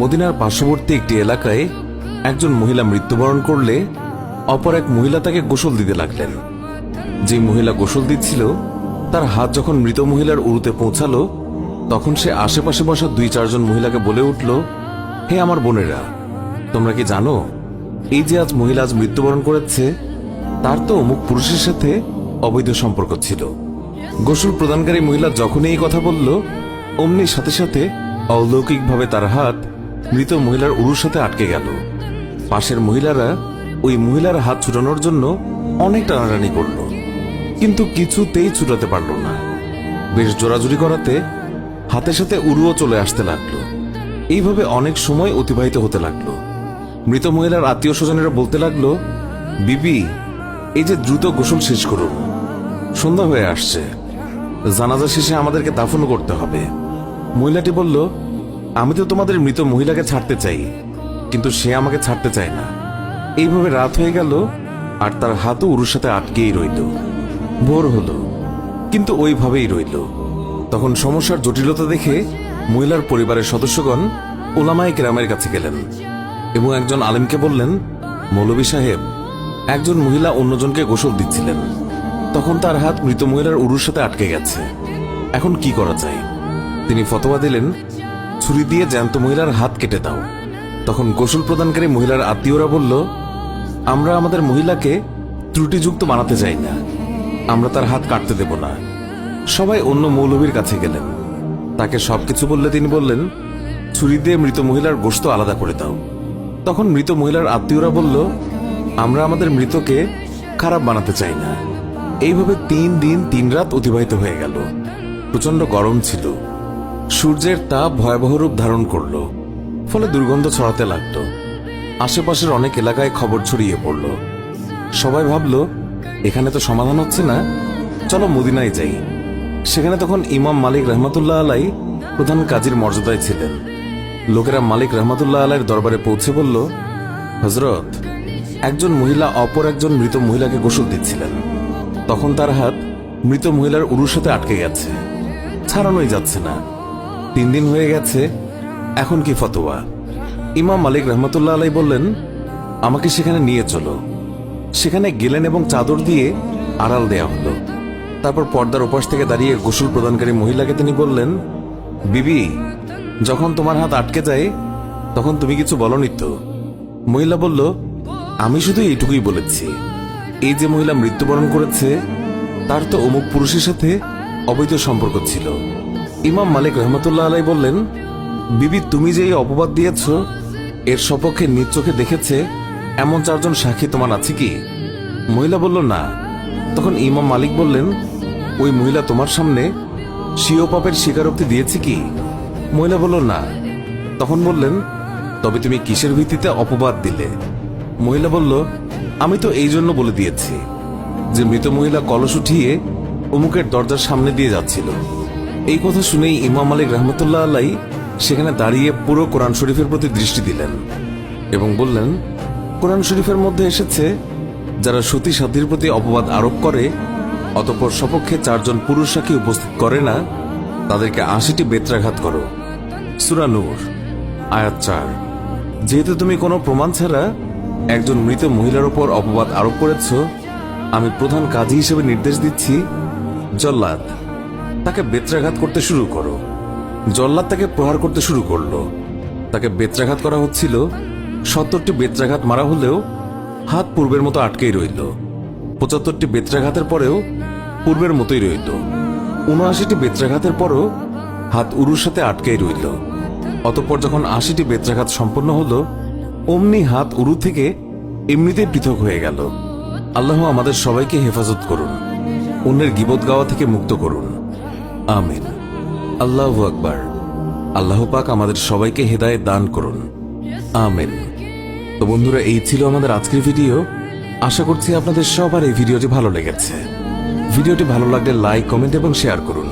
মদিনার পার্শ্ববর্তী একটি এলাকায় একজন মহিলা মৃত্যুবরণ করলে অপর এক মহিলা তাকে গোসল দিতে লাগলেন। যে মহিলা গোসল দিচ্ছিল তার হাত যখন মৃত মহিলার উরুতে পৌঁছালো, তখন সে আশেপাশে বসা 2-4 জন মহিলাকে বলে উঠল, হে আমার বোনেরা, তোমরা কি জানো এই যে আজ মহিলা আজ মৃত্যুবরণ করেছে তার তো অমুক পুরুষের সাথে অবৈধ সম্পর্ক ছিল। গোসল প্রদানকারী মহিলা যখনই এই কথা বলল, অমনি সাথে সাথে অলৌকিকভাবে তার হাত মৃত মহিলার উরুর সাথে আটকে গেল। পাশের মহিলারা ওই মহিলার হাত ছুটানোর জন্য অনেক টানাটানি করল, কিন্তু কিছুতেই ছুটাতে পারল না। বেশ জোরাজুরি করাতে হাতের সাথে উরুও চলে আসতে লাগলো। এইভাবে অনেক সময় অতিবাহিত হতে লাগলো। মৃত মহিলার আত্মীয় স্বজনেরা বলতে লাগলো, বিবি, এই যে দ্রুত গোসল শেষ করুন, সন্ধ্যা হয়ে আসছে, জানাজা শেষে আমাদেরকে দাফন করতে হবে। মহিলাটি বলল, আমি তো তোমাদের মৃত মহিলাকে ছাড়তে চাই, কিন্তু সে আমাকে ছাড়তে চায় না। এইভাবে রাত হয়ে গেল আর তার হাতও উরুর সাথে আটকেই রইল। ভোর হলো, কিন্তু ওইভাবেই রইল। তখন সমস্যার জটিলতা দেখে মহিলার পরিবারের সদস্যগণ উলামায়ে কেরামের কাছে গেলেন এবং একজন আলেমকে বললেন, মৌলভী সাহেব, একজন মহিলা অন্যজনকে গোসল দিচ্ছিলেন, তখন তার হাত মৃত মহিলার উরুর সাথে আটকে গেছে, এখন কি করা যায়? তিনি ফতোয়া দিলেন, ছুরি দিয়ে জ্যান্ত মহিলার হাত কেটে দাও। তখন গোসল প্রদানকারী মহিলার আত্মীয়রা বলল, আমরা আমাদের মহিলাকে ত্রুটিযুক্ত বানাতে চাই না, আমরা তার হাত কাটতে দেব না। সবাই অন্য মৌলভীর কাছে গেলেন, তাকে সবকিছু বললে তিনি বললেন, ছুরি দিয়ে মৃত মহিলার গোশত আলাদা করে দাও। তখন মৃত মহিলার আত্মীয়রা বলল, আমরা আমাদের মৃতকে খারাপ বানাতে চাই না। এইভাবে 3 দিন 3 রাত অতিবাহিত হয়ে গেল। প্রচন্ড গরম ছিল, সূর্যের তাপ ভয়াবহ রূপ ধারণ করল, ফলে দুর্গন্ধ ছড়াতে লাগলো। আশেপাশের অনেক এলাকায় খবর ছড়িয়ে পড়ল। সবাই ভাবল, এখানে তো সমাধান হচ্ছে না, চলো মদিনায় যাই। সেখানে তখন ইমাম মালিক রহমাতুল্লাহ আলাই প্রধান কাজীর মর্যাদায় ছিলেন। লোকেরা মালিক রহমাতুল্লাহ আলাইয়ের দরবারে পৌঁছে বলল, হযরত, একজন মহিলা অপর একজন মৃত মহিলাকে গোসল দিচ্ছিলেন, তখন তার হাত মৃত মহিলার উরুর সাথে আটকে গেছে, ছাড়ানোই যাচ্ছে না। 3 দিন হয়ে গেছে, এখন কি ফতোয়া? ইমাম মালিক রহমাতুল্লাহ আলাই বললেন, আমাকে সেখানে নিয়ে চলো। সেখানে গেলেন এবং চাদর দিয়ে আড়াল দেয়া হলো। তারপর পর্দার ওপাশ থেকে দাঁড়িয়ে গোসল প্রদানকারী মহিলাকে তিনি বললেন, বিবি, যখন তোমার হাত আটকে যায় তখন তুমি কিছু বলনি তো? মহিলা বলল, আমি শুধু এইটুকুই বলেছি, এই যে মহিলা মৃত্যুবরণ করেছে তার তো অমুক পুরুষের সাথে অবৈধ সম্পর্ক ছিল। ইমাম মালিক রহমাতুল্লাহ আলাই বললেন, বিবি, তুমি যে এই অপবাদ দিয়েছ এর সপক্ষে নিজ চোখে দেখেছে এমন 4 জন সাক্ষী তোমার আছে কি? মহিলা বলল, না। তখন ইমাম মালিক বললেন, ওই মহিলা তোমার সামনে স্বীয় পাপের স্বীকারোক্তি দিয়েছে কি? মহিলা বলল, না। তখন বললেন, তবে তুমি কিসের ভিত্তিতে অপবাদ দিলে? মহিলা বলল, আমি তো এই জন্য বলে দিয়েছি যে মৃত মহিলা কলস উঠিয়ে অমুকের দরজার সামনে দিয়ে যাচ্ছিল। এই কথা শুনেই ইমাম মালিক রহমতুল্লাহ আলাই সেখানে দাঁড়িয়ে পুরো কোরআন শরীফের প্রতি দৃষ্টি দিলেন এবং বললেন, কোরআন শরীফের মধ্যে এসেছে, যারা সতী সাধ্যের প্রতি অপবাদ আরোপ করে অতঃপর সপক্ষে 4 জন পুরুষ সাক্ষী উপস্থিত করে না, তাদেরকে 80টি বেত্রাঘাত করো। সূরা নূর আয়াত 4। যেহেতু তুমি কোনো প্রমাণ ছাড়া একজন মৃত মহিলার উপর অপবাদ আরোপ করেছ, আমি প্রধান কাজী হিসেবে নির্দেশ দিচ্ছি, জল্লাদ, তাকে বেত্রাঘাত করতে শুরু করো। জল্লাদ তাকে প্রহার করতে শুরু করলো। তাকে বেত্রাঘাত করা হচ্ছিল। 70টি বেত্রাঘাত মারা হলেও হাত পূর্বের মতো আটকেই রইল। 75টি বেত্রাঘাতের পরেও পূর্বের মতোই রইল। 79টি বেত্রাঘাতের পরও হাত উরুর সাথে আটকেই রইল। অতঃপর যখন 80টি বেত্রাঘাত সম্পন্ন হলো, অমনি হাত উরু থেকে এমনিতেই পৃথক হয়ে গেল। আল্লাহ আমাদের সবাইকে হেফাজত করুন, অন্যের গীবত গাওয়া থেকে মুক্ত করুন, আমিন। আল্লাহু আকবার। আল্লাহ পাক আমাদের সবাইকে হেদায়েত দান করুন, আমিন। তো বন্ধুরা, এই ছিল আমাদের আজকের ভিডিও। আশা করছি আপনাদের সবার এই ভিডিওটি ভালো লেগেছে। ভিডিওটি ভালো লাগলে লাইক, কমেন্ট এবং শেয়ার করুন।